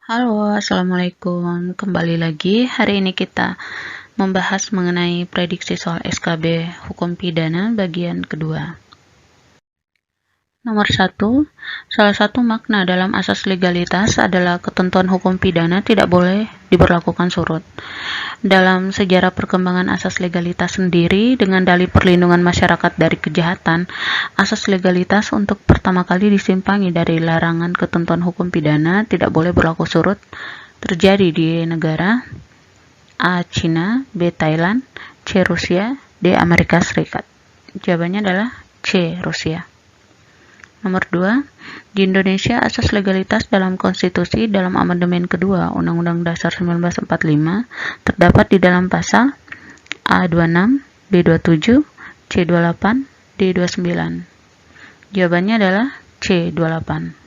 Halo, Assalamualaikum. Kembali lagi. Hari ini kita membahas mengenai prediksi soal SKB Hukum Pidana bagian kedua. Nomor 1, salah satu makna dalam asas legalitas adalah ketentuan hukum pidana tidak boleh diberlakukan surut. Dalam sejarah perkembangan asas legalitas sendiri, dengan dalih perlindungan masyarakat dari kejahatan, asas legalitas untuk pertama kali disimpangi dari larangan ketentuan hukum pidana tidak boleh berlaku surut terjadi di negara A. Cina, B. Thailand, C. Rusia, D. Amerika Serikat. Jawabannya adalah C. Rusia. Nomor 2, di Indonesia asas legalitas dalam konstitusi dalam amandemen kedua Undang-Undang Dasar 1945 terdapat di dalam pasal A26, B27, C28, D29. Jawabannya adalah C28.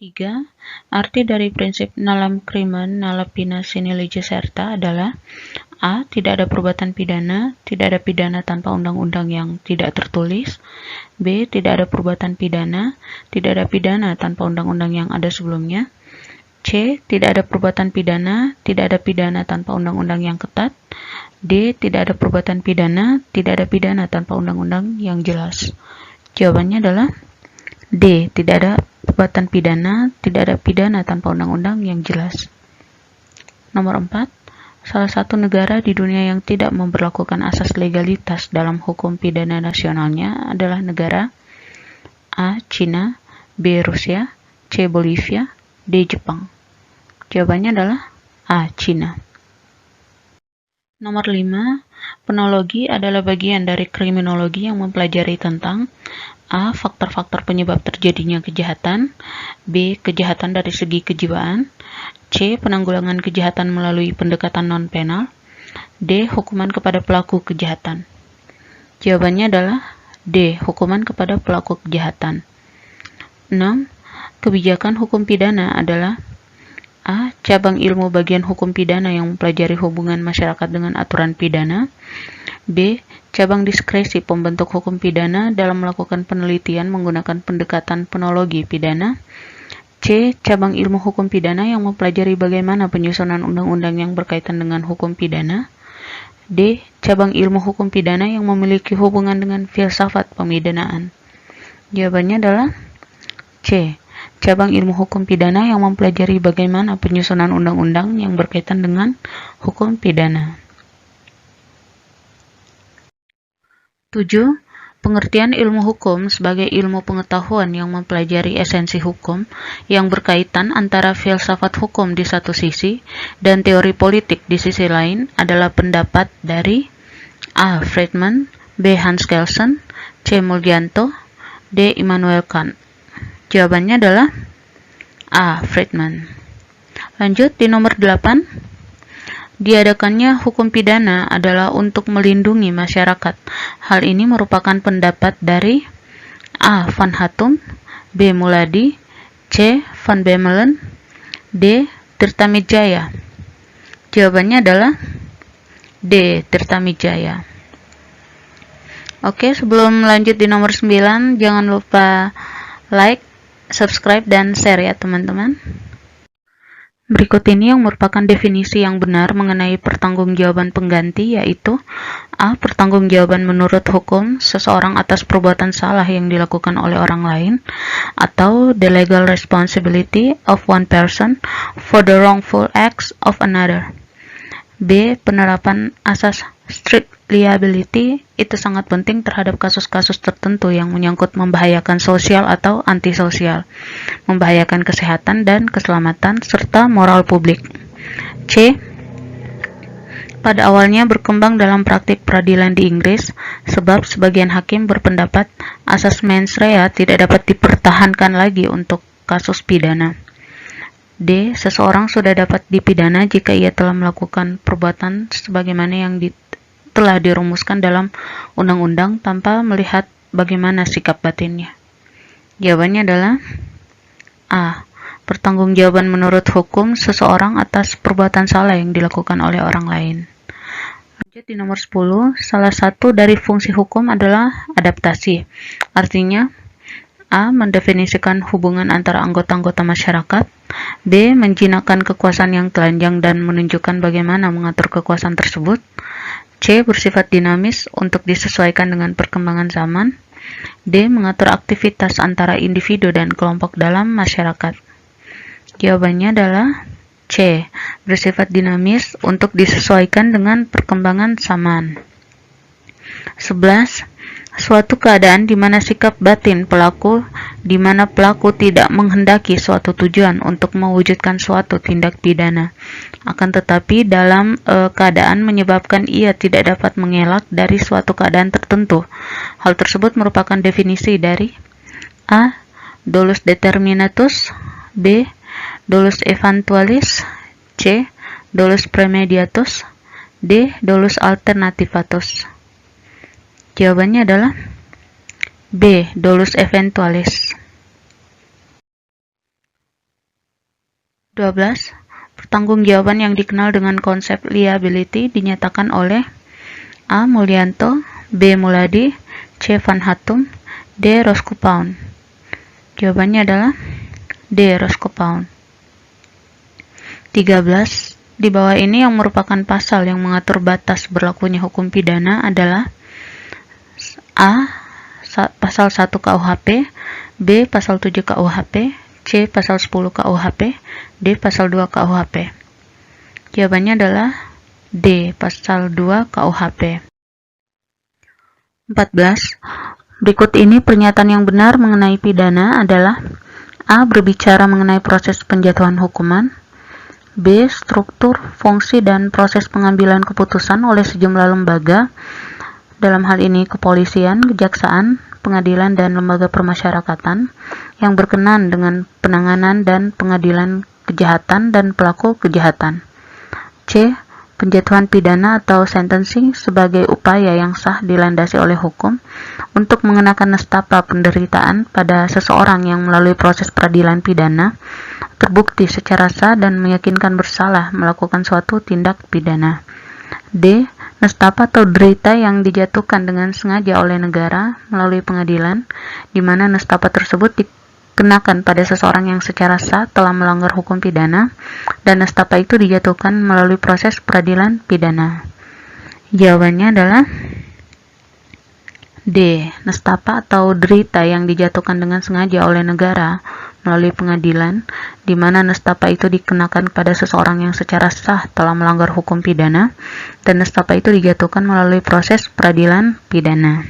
3. Arti dari prinsip nalam crimen nala pina sine lege serta adalah A. Tidak ada perbuatan pidana, tidak ada pidana tanpa undang-undang yang tidak tertulis. B. Tidak ada perbuatan pidana, tidak ada pidana tanpa undang-undang yang ada sebelumnya. C. Tidak ada perbuatan pidana, tidak ada pidana tanpa undang-undang yang ketat. D. Tidak ada perbuatan pidana, tidak ada pidana tanpa undang-undang yang jelas. Jawabannya adalah D. Tidak ada perbuatan pidana, tidak ada pidana tanpa undang-undang yang jelas. Nomor 4. Salah satu negara di dunia yang tidak memberlakukan asas legalitas dalam hukum pidana nasionalnya adalah negara A. Cina, B. Rusia, C. Bolivia, D. Jepang. Jawabannya adalah A. Cina. Nomor 5. Penologi adalah bagian dari kriminologi yang mempelajari tentang A. Faktor-faktor penyebab terjadinya kejahatan, B. Kejahatan dari segi kejiwaan, C. Penanggulangan kejahatan melalui pendekatan non-penal, D. Hukuman kepada pelaku kejahatan. Jawabannya adalah D. Hukuman kepada pelaku kejahatan. 6. Kebijakan hukum pidana adalah A. Cabang ilmu bagian hukum pidana yang mempelajari hubungan masyarakat dengan aturan pidana, B. Cabang diskresi pembentuk hukum pidana dalam melakukan penelitian menggunakan pendekatan penologi pidana, C. Cabang ilmu hukum pidana yang mempelajari bagaimana penyusunan undang-undang yang berkaitan dengan hukum pidana, D. Cabang ilmu hukum pidana yang memiliki hubungan dengan filsafat pemidanaan. Jawabannya adalah C. Cabang ilmu hukum pidana yang mempelajari bagaimana penyusunan undang-undang yang berkaitan dengan hukum pidana. 7. Pengertian ilmu hukum sebagai ilmu pengetahuan yang mempelajari esensi hukum yang berkaitan antara filsafat hukum di satu sisi dan teori politik di sisi lain adalah pendapat dari A. Friedman, B. Hans Kelsen, C. Mulyanto, D. Immanuel Kant. Jawabannya adalah A. Friedman. Lanjut di nomor 8. Diadakannya hukum pidana adalah untuk melindungi masyarakat. Hal ini merupakan pendapat dari A. Van Hatum, B. Muladi, C. Van Bemmelen, D. Tirtamijaya. Jawabannya adalah D. Tirtamijaya. Oke, sebelum lanjut di nomor 9, jangan lupa like, subscribe, dan share ya teman-teman. Berikut ini yang merupakan definisi yang benar mengenai pertanggungjawaban pengganti, yaitu A. Pertanggungjawaban menurut hukum seseorang atas perbuatan salah yang dilakukan oleh orang lain, atau the legal responsibility of one person for the wrongful acts of another. B. Penerapan asas strict liability itu sangat penting terhadap kasus-kasus tertentu yang menyangkut membahayakan sosial atau antisosial, membahayakan kesehatan dan keselamatan, serta moral publik. C. Pada awalnya berkembang dalam praktik peradilan di Inggris, sebab sebagian hakim berpendapat asas mens rea tidak dapat dipertahankan lagi untuk kasus pidana. D. Seseorang sudah dapat dipidana jika ia telah melakukan perbuatan sebagaimana yang telah dirumuskan dalam undang-undang tanpa melihat bagaimana sikap batinnya. Jawabannya adalah A. Pertanggungjawaban menurut hukum seseorang atas perbuatan salah yang dilakukan oleh orang lain. Lanjut di nomor 10, salah satu dari fungsi hukum adalah adaptasi. Artinya, A. Mendefinisikan hubungan antara anggota-anggota masyarakat. B. Menjinakkan kekuasaan yang telanjang dan menunjukkan bagaimana mengatur kekuasaan tersebut. C. Bersifat dinamis untuk disesuaikan dengan perkembangan zaman. D. Mengatur aktivitas antara individu dan kelompok dalam masyarakat. Jawabannya adalah C. Bersifat dinamis untuk disesuaikan dengan perkembangan zaman. 11. Suatu keadaan di mana sikap batin pelaku, di mana pelaku tidak menghendaki suatu tujuan untuk mewujudkan suatu tindak pidana, akan tetapi dalam keadaan menyebabkan ia tidak dapat mengelak dari suatu keadaan tertentu. Hal tersebut merupakan definisi dari A. Dolus determinatus, B. Dolus eventualis, C. Dolus premediatus, D. Dolus alternativatus. Jawabannya adalah B. Dolus eventualis. 12. Pertanggungjawaban yang dikenal dengan konsep liability dinyatakan oleh A. Mulyanto, B. Muladi, C. Van Hattum, D. Roscoe-Pound. Jawabannya adalah D. Roscoe-Pound. 13. Di bawah ini yang merupakan pasal yang mengatur batas berlakunya hukum pidana adalah A. Pasal 1 KUHP, B. Pasal 7 KUHP, C. Pasal 10 KUHP, D. Pasal 2 KUHP. Jawabannya adalah D. Pasal 2 KUHP. 14. Berikut ini pernyataan yang benar mengenai pidana adalah A. Berbicara mengenai proses penjatuhan hukuman, B. Struktur, fungsi, dan proses pengambilan keputusan oleh sejumlah lembaga, dalam hal ini kepolisian, kejaksaan, pengadilan, dan lembaga permasyarakatan yang berkenan dengan penanganan dan pengadilan kejahatan dan pelaku kejahatan. C. Penjatuhan pidana atau sentencing sebagai upaya yang sah dilandasi oleh hukum untuk mengenakan nestapa penderitaan pada seseorang yang melalui proses peradilan pidana terbukti secara sah dan meyakinkan bersalah melakukan suatu tindak pidana. D. Nestapa atau derita yang dijatuhkan dengan sengaja oleh negara melalui pengadilan, di mana nestapa tersebut dikenakan pada seseorang yang secara sah telah melanggar hukum pidana, dan nestapa itu dijatuhkan melalui proses peradilan pidana. Jawabannya adalah D. Nestapa atau derita yang dijatuhkan dengan sengaja oleh negara melalui pengadilan, di mana nestapa itu dikenakan pada seseorang yang secara sah telah melanggar hukum pidana, dan nestapa itu dijatuhkan melalui proses peradilan pidana.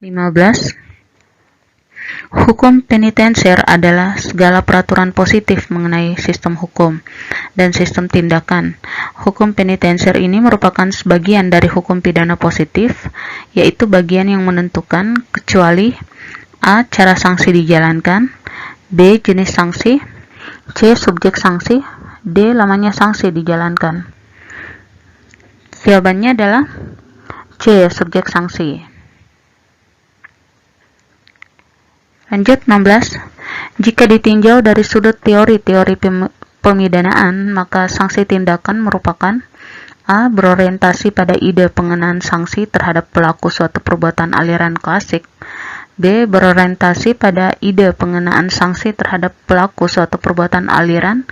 15. Hukum penitensier adalah segala peraturan positif mengenai sistem hukum dan sistem tindakan. Hukum penitensier ini merupakan sebagian dari hukum pidana positif, yaitu bagian yang menentukan kecuali A. Cara sanksi dijalankan, B. Jenis sanksi, C. Subjek sanksi, D. Lamanya sanksi dijalankan. Jawabannya adalah C. Subjek sanksi. Lanjut 16. Jika ditinjau dari sudut teori-teori pemidanaan, maka sanksi tindakan merupakan A. Berorientasi pada ide pengenaan sanksi terhadap pelaku suatu perbuatan aliran klasik, B. Berorientasi pada ide pengenaan sanksi terhadap pelaku suatu perbuatan aliran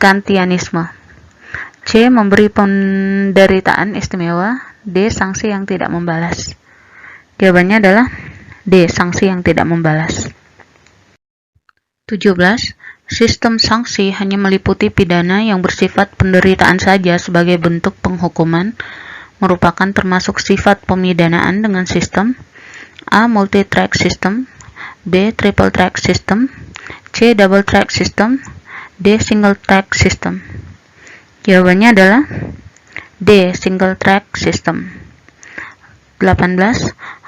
Kantianisme, C. Memberi penderitaan istimewa, D. Sanksi yang tidak membalas. Jawabannya adalah D. Sanksi yang tidak membalas. 17. Sistem sanksi hanya meliputi pidana yang bersifat penderitaan saja sebagai bentuk penghukuman, merupakan termasuk sifat pemidanaan dengan sistem A. Multi-track system, B. Triple-track system, C. Double-track system, D. Single-track system. Jawabannya adalah D. Single-track system. 18.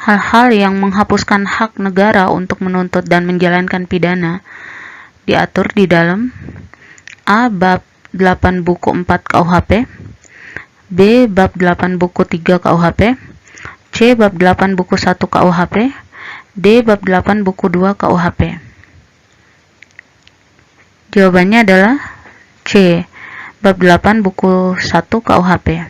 Hal-hal yang menghapuskan hak negara untuk menuntut dan menjalankan pidana diatur di dalam A. Bab 8 buku 4 KUHP, B. Bab 8 buku 3 KUHP, C. Bab 8 buku 1 KUHP, D. Bab 8 buku 2 KUHP. Jawabannya adalah C. Bab 8 buku 1 KUHP.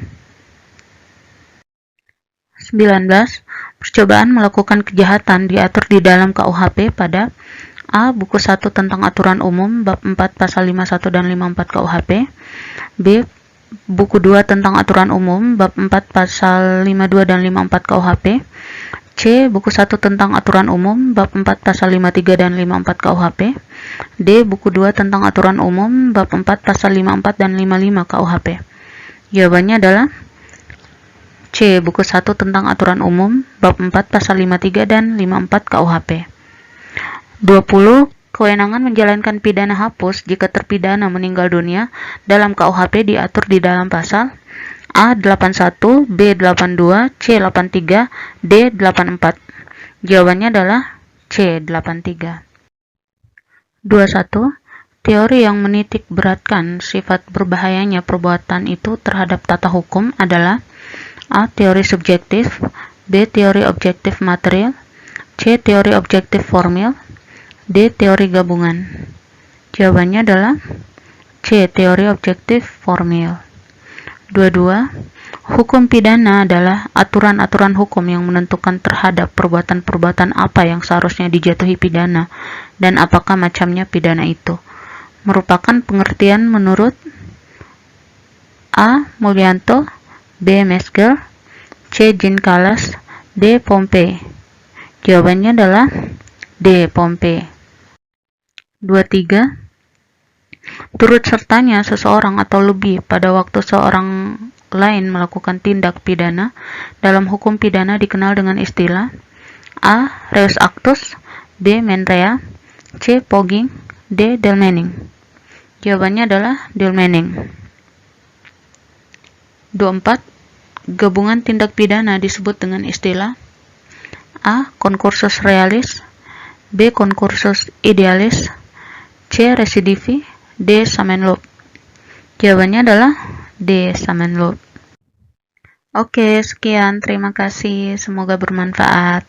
19. Percobaan melakukan kejahatan diatur di dalam KUHP pada A. Buku 1 tentang aturan umum bab 4 pasal 51 dan 54 KUHP. B. Buku 2 tentang aturan umum bab 4 pasal 52 dan 54 KUHP. C. Buku 1 tentang aturan umum bab 4 pasal 53 dan 54 KUHP. D. Buku 2 tentang aturan umum bab 4 pasal 54 dan 55 KUHP. Jawabannya adalah C. Buku 1 tentang aturan umum bab 4 pasal 53 dan 54 KUHP. 20. Kewenangan menjalankan pidana hapus jika terpidana meninggal dunia dalam KUHP diatur di dalam pasal A. 81, B. 82, C. 83, D. 84. Jawabannya adalah C. 83. 21. Teori yang menitik beratkan sifat berbahayanya perbuatan itu terhadap tata hukum adalah A. Teori subjektif, B. Teori objektif material, C. Teori objektif formil, D. Teori gabungan. Jawabannya adalah C. Teori objektif formil. 22. Hukum pidana adalah aturan-aturan hukum yang menentukan terhadap perbuatan-perbuatan apa yang seharusnya dijatuhi pidana dan apakah macamnya pidana itu. Merupakan pengertian menurut A. Mulyanto, B. Mesger, C. Jean Kallas, D. Pompey. Jawabannya adalah D. Pompey. 23. Turut sertanya seseorang atau lebih pada waktu seorang lain melakukan tindak pidana dalam hukum pidana dikenal dengan istilah A. Reus actus, B. Mens rea, C. Pogging, D. Delmening. Jawabannya adalah Delmening. 24. Gabungan tindak pidana disebut dengan istilah A. Concursus realis, B. Concursus idealis, C. Recidivi, D. Summon loop. Jawabannya adalah D. Summon loop. Oke, sekian. Terima kasih. Semoga bermanfaat.